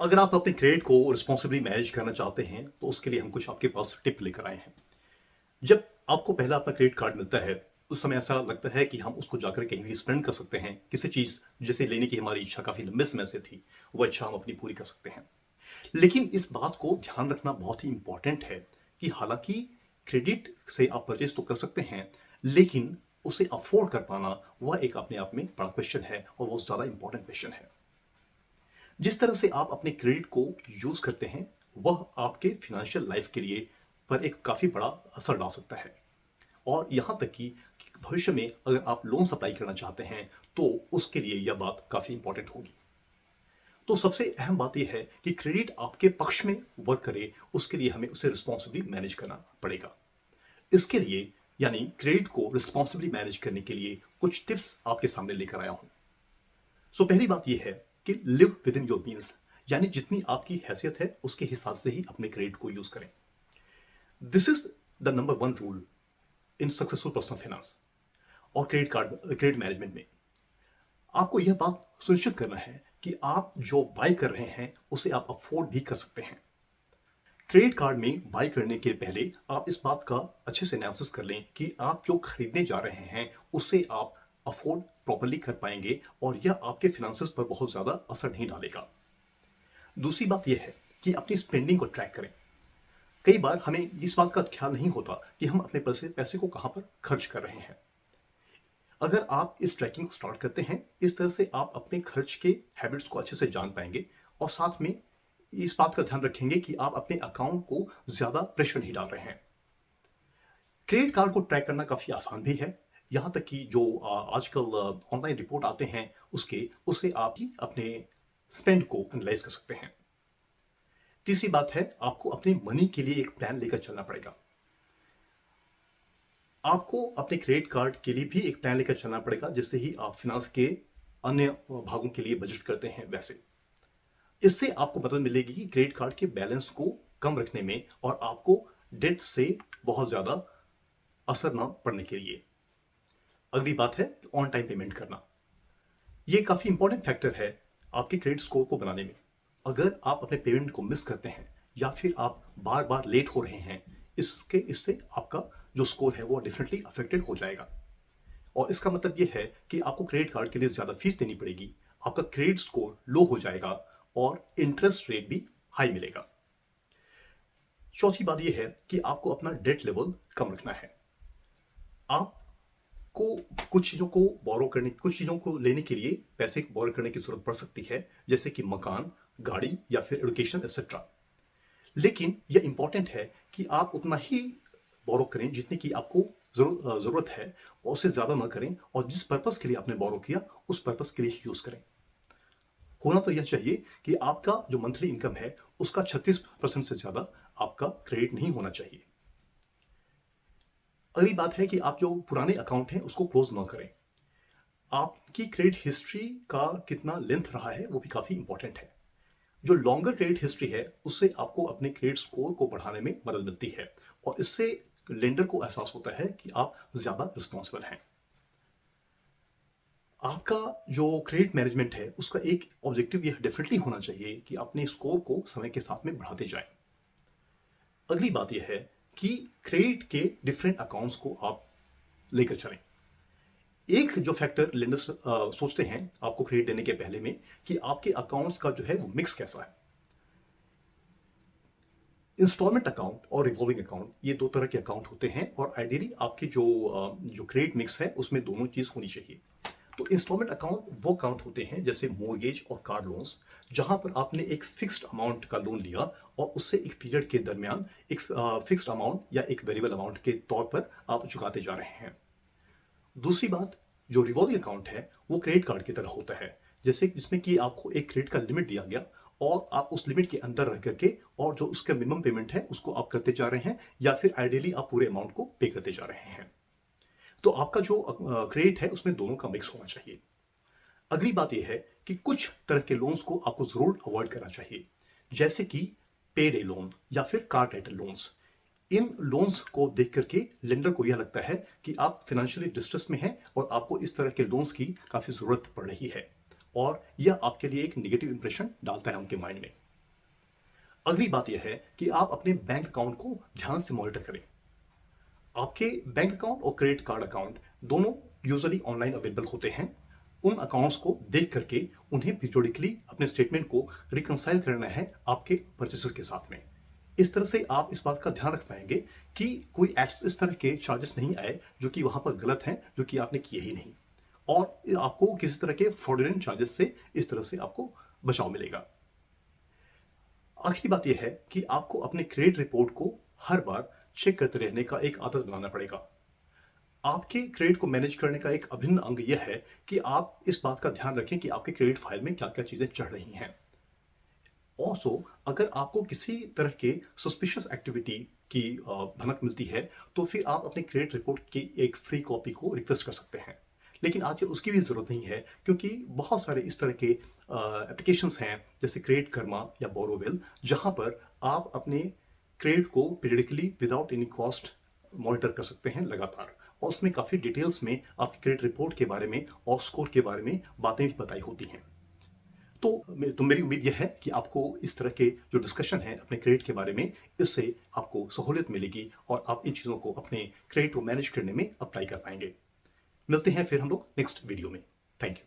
अगर आप अपने क्रेडिट को रिस्पॉन्सिबली मैनेज करना चाहते हैं तो उसके लिए हम कुछ आपके पास टिप लेकर आए हैं। जब आपको पहला अपना क्रेडिट कार्ड मिलता है उस समय ऐसा लगता है कि हम उसको जाकर कहीं भी स्पेंड कर सकते हैं, किसी चीज जैसे लेने की हमारी इच्छा काफी लंबे समय से थी, वो इच्छा हम अपनी पूरी कर सकते हैं। लेकिन इस बात को ध्यान रखना बहुत ही इंपॉर्टेंट है कि हालांकि क्रेडिट से आप परचेज तो कर सकते हैं, लेकिन उसे अफोर्ड कर पाना वह एक अपने आप में बड़ा क्वेश्चन है और वो ज्यादा इंपॉर्टेंट क्वेश्चन है। जिस तरह से आप अपने क्रेडिट को यूज करते हैं वह आपके फिनेंशियल लाइफ के लिए पर एक काफी बड़ा असर डाल सकता है। और यहां तक कि भविष्य में अगर आप लोन अप्लाई करना चाहते हैं तो उसके लिए यह बात काफी इंपॉर्टेंट होगी। तो सबसे अहम बात यह है कि क्रेडिट आपके पक्ष में वर्क करे, उसके लिए हमें उसे रिस्पॉन्सिबली मैनेज करना पड़ेगा। इसके लिए यानी क्रेडिट को रिस्पॉन्सिबली मैनेज करने के लिए कुछ टिप्स आपके सामने लेकर आया हूं। पहली बात यह है कि live with in your means, यानी जितनी आपकी हैसियत है उसके हिसाब से ही अपने क्रेडिट को यूज करें। This is the number one rule in successful personal finance और क्रेडिट मैनेजमेंट में। आपको यह बात सुनिश्चित करना है कि आप जो बाय कर रहे हैं उसे आप अफोर्ड भी कर सकते हैं। क्रेडिट कार्ड में बाय करने के पहले आप इस बात का अच्छे से एनालिसिस कर लें कि आप जो खरीदने जा रहे हैं उसे आप अफोर्ड प्रॉपर्ली कर पाएंगे और यह आपके फिनेंसेस पर बहुत ज्यादा असर नहीं डालेगा। दूसरी बात यह है कि अपनी स्पेंडिंग को ट्रैक करें। कई बार हमें इस बात का ख्याल नहीं होता कि हम अपने पैसे पैसे को कहां पर खर्च कर रहे हैं। अगर आप इस ट्रैकिंग को स्टार्ट करते हैं, इस तरह से आप अपने खर्च के हैबिट्स को अच्छे से जान पाएंगे और साथ में इस बात का ध्यान रखेंगे कि आप अपने अकाउंट को ज्यादा प्रेशर नहीं डाल रहे हैं। क्रेडिट कार्ड को ट्रैक करना काफी आसान भी है। यहां तक कि जो आजकल ऑनलाइन रिपोर्ट आते हैं उसे आप ही अपने स्पेंड को एनालाइज कर सकते हैं। तीसरी बात है, आपको अपने मनी के लिए एक प्लान लेकर चलना पड़ेगा। आपको अपने क्रेडिट कार्ड के लिए भी एक प्लान लेकर चलना पड़ेगा, जिससे ही आप फिनांस के अन्य भागों के लिए बजट करते हैं वैसे। इससे आपको मदद मिलेगी कि क्रेडिट कार्ड के बैलेंस को कम रखने में और आपको डेट से बहुत ज्यादा असर न पड़ने के लिए। अगली बात है ऑन टाइम पेमेंट करना। ये काफी इंपॉर्टेंट फैक्टर है आपके क्रेडिट स्कोर को बनाने में। अगर आप अपने पेमेंट को मिस करते हैं या फिर आप बार बार लेट हो रहे हैं, इससे आपका जो स्कोर है वो डेफिनेटली अफेक्टेड हो जाएगा। और इसका मतलब ये है कि आपको क्रेडिट कार्ड के लिए ज्यादा फीस देनी पड़ेगी, आपका क्रेडिट स्कोर लो हो जाएगा और इंटरेस्ट रेट भी हाई मिलेगा। चौथी बात यह है कि आपको अपना डेट लेवल कम रखना है। आपको कुछ चीजों को लेने के लिए पैसे बोरो करने की जरूरत पड़ सकती है, जैसे कि मकान, गाड़ी या फिर एजुकेशन एक्सेट्रा। लेकिन यह इंपॉर्टेंट है कि आप उतना ही बोरो करें जितनी की आपको जरूरत है और उससे ज्यादा ना करें, और जिस पर्पस के लिए आपने बोरो किया उस पर्पस के लिए ही यूज करें। होना तो यह चाहिए कि आपका जो मंथली इनकम है उसका 36% से ज्यादा आपका क्रेडिट नहीं होना चाहिए। अगली बात है कि आप जो पुराने अकाउंट हैं उसको क्लोज ना करें। आपकी क्रेडिट हिस्ट्री का कितना लेंथ रहा है वो भी काफी इंपॉर्टेंट है। जो लॉन्गर क्रेडिट हिस्ट्री है उससे आपको अपने क्रेडिट स्कोर को बढ़ाने में मदद मिलती है और इससे लेंडर को एहसास होता है कि आप ज्यादा रिस्पॉन्सिबल हैं। आपका जो क्रेडिट मैनेजमेंट है उसका एक ऑब्जेक्टिव यह डेफिनेटली होना चाहिए कि अपने स्कोर को समय के साथ में बढ़ाते जाएं। अगली बात यह है कि क्रेडिट के डिफरेंट अकाउंट्स को आप लेकर चलें। एक जो फैक्टर लेंडर्स सोचते हैं आपको क्रेडिट देने के पहले में कि आपके अकाउंट्स का जो है वो मिक्स कैसा है। इंस्टॉलमेंट अकाउंट और रिवॉल्विंग अकाउंट ये दो तरह के अकाउंट होते हैं और आइडियली आपके जो क्रेडिट मिक्स है उसमें दोनों चीज होनी चाहिए। तो इंस्टॉलमेंट अकाउंट वो अकाउंट होते हैं जैसे मोर्गेज और कार लोन्स, जहां पर आपने एक फिक्स्ड अमाउंट का लोन लिया और उससे एक पीरियड के दरमियान एक फिक्स्ड अमाउंट या एक वेरिएबल अमाउंट के तौर पर आप चुकाते जा रहे हैं। दूसरी बात, जो रिवॉल्विंग अकाउंट है वो क्रेडिट कार्ड की तरह होता है, जैसे इसमें कि आपको एक क्रेडिट का लिमिट दिया गया और आप उस लिमिट के अंदर रह करके और जो उसका मिनिमम पेमेंट है उसको आप करते जा रहे हैं या फिर आइडियली आप पूरे अमाउंट को पे करते जा रहे हैं। तो आपका जो क्रेडिट है उसमें दोनों का मिक्स होना चाहिए। अगली बात यह है कि कुछ तरह के लोन्स को आपको जरूर अवॉइड करना चाहिए, जैसे कि पे डे लोन या फिर कार रेंटल लोन्स। इन लोन्स को देख करके लेंडर को यह लगता है कि आप फाइनेंशियली डिस्ट्रेस में हैं और आपको इस तरह के लोन्स की काफी जरूरत पड़ रही है और यह आपके लिए एक नेगेटिव इंप्रेशन डालता है उनके माइंड में। अगली बात यह है कि आप अपने बैंक अकाउंट को ध्यान से मॉनिटर करें। आपके बैंक अकाउंट और क्रेडिट कार्ड अकाउंट दोनों यूजुअली ऑनलाइन अवेलेबल होते हैं। उन अकाउंट्स को देख करके उन्हें पीरियोडिकली अपने स्टेटमेंट को रिकंसाइल करना है आपके परचेसेस के साथ में। इस तरह से आप इस बात का ध्यान रख पाएंगे कि कोई इस तरह के चार्जेस नहीं आए जो कि वहां पर गलत हैं, जो कि आपने किए ही नहीं, और आपको किसी तरह के फ्रॉडुलेंट चार्जेस से इस तरह से आपको बचाव मिलेगा। आखिरी बात यह है कि आपको अपने क्रेडिट रिपोर्ट को हर बार चेक करते रहने का एक आदत बनाना पड़ेगा। आपके क्रेडिट को मैनेज करने का एक अभिन्न अंग यह है कि आप इस बात का ध्यान रखें कि आपके क्रेडिट फाइल में क्या क्या चीजें चढ़ रही हैं। ऑल्सो अगर आपको किसी तरह के सस्पिशियस एक्टिविटी की भनक मिलती है, तो फिर आप अपने क्रेडिट रिपोर्ट की एक फ्री कॉपी को रिक्वेस्ट कर सकते हैं। लेकिन आजकल उसकी भी ज़रूरत नहीं है, क्योंकि बहुत सारे इस तरह के एप्लीकेशंस हैं जैसे क्रेडिट कर्मा या बोरोवेल, जहां पर आप अपने क्रेडिट को periodically without any cost monitor कर सकते हैं लगातार, और उसमें काफ़ी डिटेल्स में आपकी क्रेडिट रिपोर्ट के बारे में और स्कोर के बारे में बातें भी बताई होती हैं। तो मेरी उम्मीद यह है कि आपको इस तरह के जो डिस्कशन है अपने क्रेडिट के बारे में, इससे आपको सहूलियत मिलेगी और आप इन चीज़ों को अपने क्रेडिट को मैनेज करने में अप्लाई कर पाएंगे। मिलते हैं फिर हम लोग नेक्स्ट वीडियो में। Thank you.